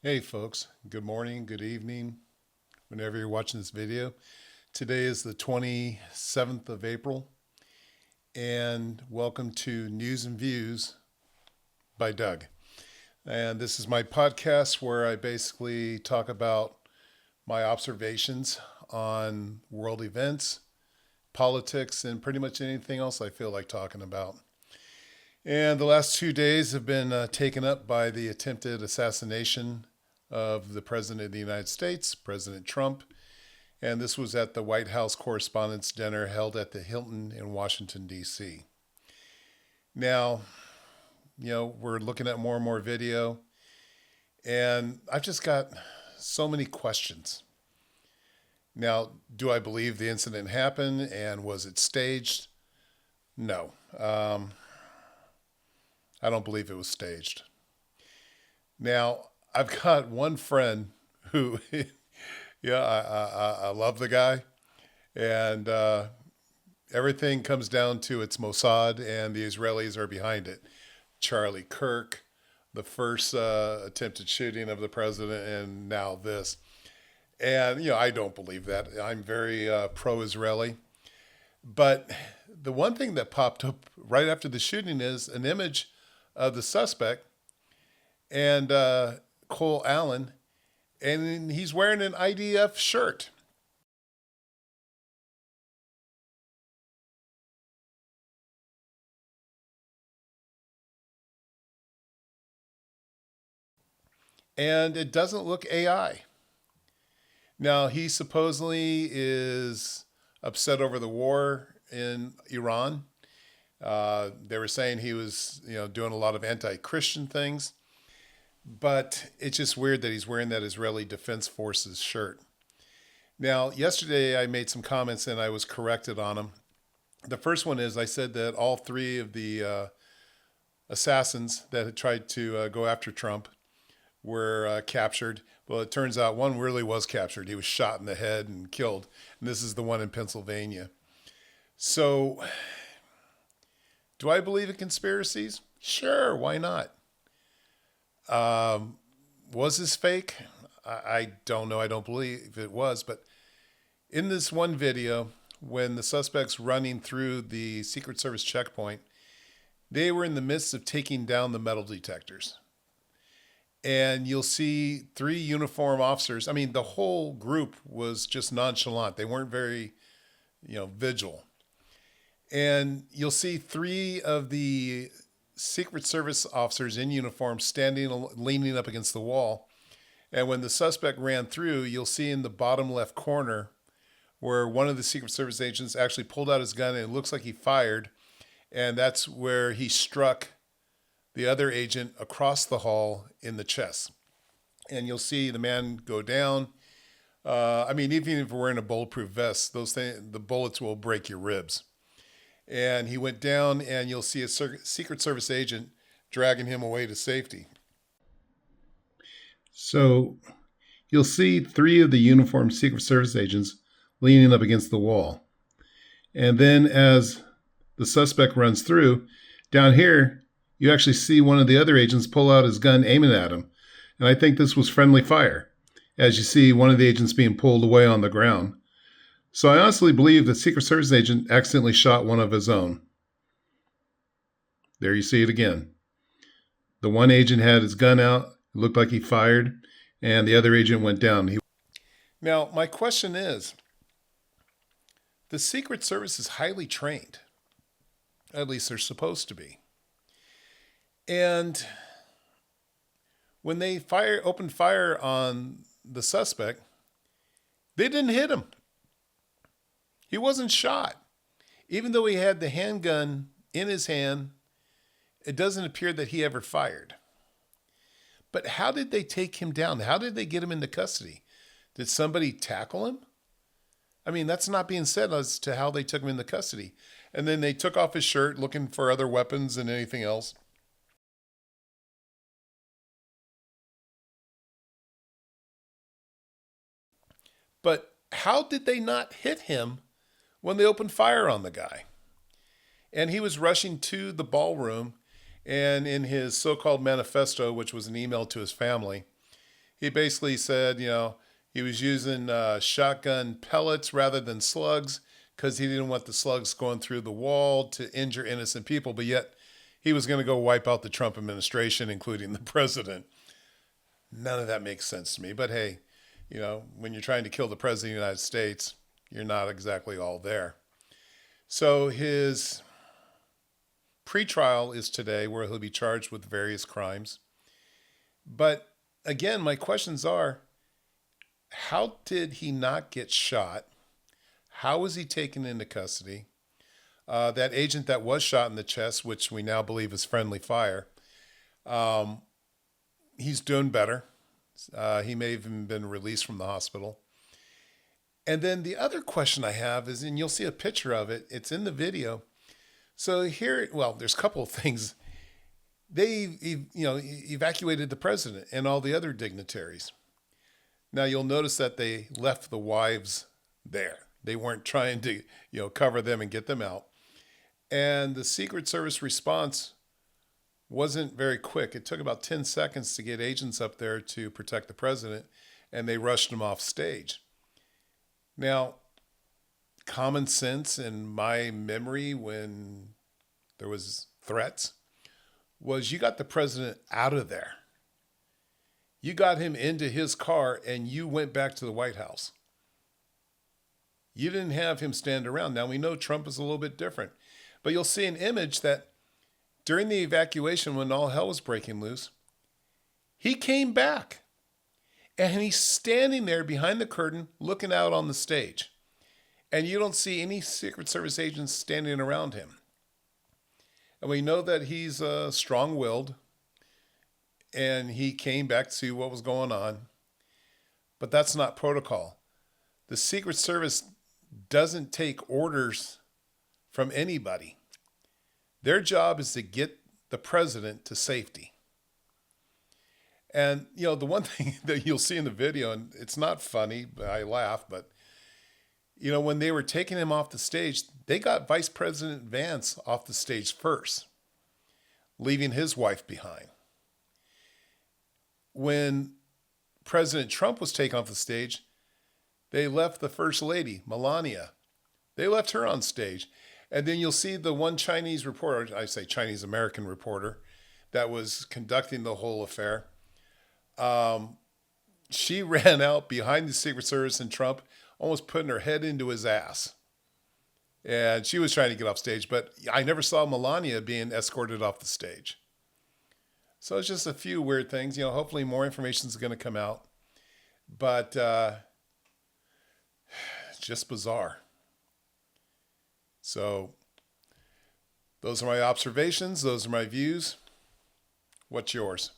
Hey folks, good morning, good evening, whenever you're watching this video. Today is the 27th of April, and welcome to News and Views by Doug. And this is my podcast where I basically talk about my observations on world events, politics, and pretty much anything else I feel like talking about. And the last 2 days have been taken up by the attempted assassination of the President of the United States, President Trump. And this was at the White House Correspondents' Dinner held at the Hilton in Washington, D.C. Now, we're looking at more and more video, and I've just got so many questions. Now, do I believe the incident happened and was it staged? No. I don't believe it was staged. Now, I've got one friend who, I love the guy, and everything comes down to it's Mossad and the Israelis are behind it. Charlie Kirk, the first attempted shooting of the president, and now this. And, I don't believe that. I'm very pro-Israeli. But the one thing that popped up right after the shooting is an image of the suspect and Cole Allen, and he's wearing an IDF shirt. And it doesn't look AI. Now, he supposedly is upset over the war in Iran. They were saying he was, doing a lot of anti-Christian things. But it's just weird that he's wearing that Israeli Defense Forces shirt. Now, yesterday I made some comments and I was corrected on them. The first one is I said that all three of the assassins that had tried to go after Trump were captured. Well, it turns out one really was captured. He was shot in the head and killed. And this is the one in Pennsylvania. So, do I believe in conspiracies? Sure, why not? Was this fake? I don't know. I don't believe it was. But in this one video, when the suspects running through the Secret Service checkpoint, they were in the midst of taking down the metal detectors. And you'll see three uniform officers. I mean, the whole group was just nonchalant. They weren't very, vigilant. And you'll see three of the Secret Service officers in uniform standing, leaning up against the wall. And when the suspect ran through, you'll see in the bottom left corner where one of the Secret Service agents actually pulled out his gun and it looks like he fired. And that's where he struck the other agent across the hall in the chest. And you'll see the man go down. Even if we're wearing a bulletproof vest, the bullets will break your ribs. And he went down, and you'll see a Secret Service agent dragging him away to safety. So you'll see three of the uniformed Secret Service agents leaning up against the wall. And then as the suspect runs through, down here, you actually see one of the other agents pull out his gun aiming at him. And I think this was friendly fire, as you see one of the agents being pulled away on the ground. So I honestly believe the Secret Service agent accidentally shot one of his own. There you see it again. The one agent had his gun out, it looked like he fired, and the other agent went down. Now, my question is, the Secret Service is highly trained. At least they're supposed to be. And when they opened fire on the suspect, they didn't hit him. He wasn't shot. Even though he had the handgun in his hand, it doesn't appear that he ever fired. But how did they take him down? How did they get him into custody? Did somebody tackle him? That's not being said as to how they took him into custody. And then they took off his shirt looking for other weapons and anything else. But how did they not hit him when they opened fire on the guy? And he was rushing to the ballroom, and in his so-called manifesto, which was an email to his family, He basically said, he was using shotgun pellets rather than slugs because he didn't want the slugs going through the wall to injure innocent people, but yet he was going to go wipe out the Trump administration, including the president. None of that makes sense to me. But hey, when you're trying to kill the president of the United States, you're not exactly all there. So his pretrial is today, where he'll be charged with various crimes. But again, my questions are, how did he not get shot? How was he taken into custody? That agent that was shot in the chest, which we now believe is friendly fire, he's doing better. He may have even been released from the hospital. And then the other question I have is, and you'll see a picture of it, it's in the video. So here, there's a couple of things. They, evacuated the president and all the other dignitaries. Now you'll notice that they left the wives there. They weren't trying to, cover them and get them out. And the Secret Service response wasn't very quick. It took about 10 seconds to get agents up there to protect the president, and they rushed him off stage. Now, common sense in my memory when there was threats was you got the president out of there. You got him into his car and you went back to the White House. You didn't have him stand around. Now we know Trump is a little bit different, but you'll see an image that during the evacuation when all hell was breaking loose, he came back and he's standing there behind the curtain looking out on the stage. And you don't see any Secret Service agents standing around him. And we know that he's strong-willed, and he came back to see what was going on. But that's not protocol. The Secret Service doesn't take orders from anybody. Their job is to get the president to safety. And, the one thing that you'll see in the video, and it's not funny, but I laugh, but when they were taking him off the stage, they got Vice President Vance off the stage first, leaving his wife behind. When President Trump was taken off the stage, they left the First Lady, Melania. They left her on stage. And then you'll see the one Chinese reporter, I say Chinese American reporter, that was conducting the whole affair. She ran out behind the Secret Service and Trump, almost putting her head into his ass. And she was trying to get off stage, but I never saw Melania being escorted off the stage. So it's just a few weird things. Hopefully more information is going to come out. But it's just bizarre. So those are my observations. Those are my views. What's yours?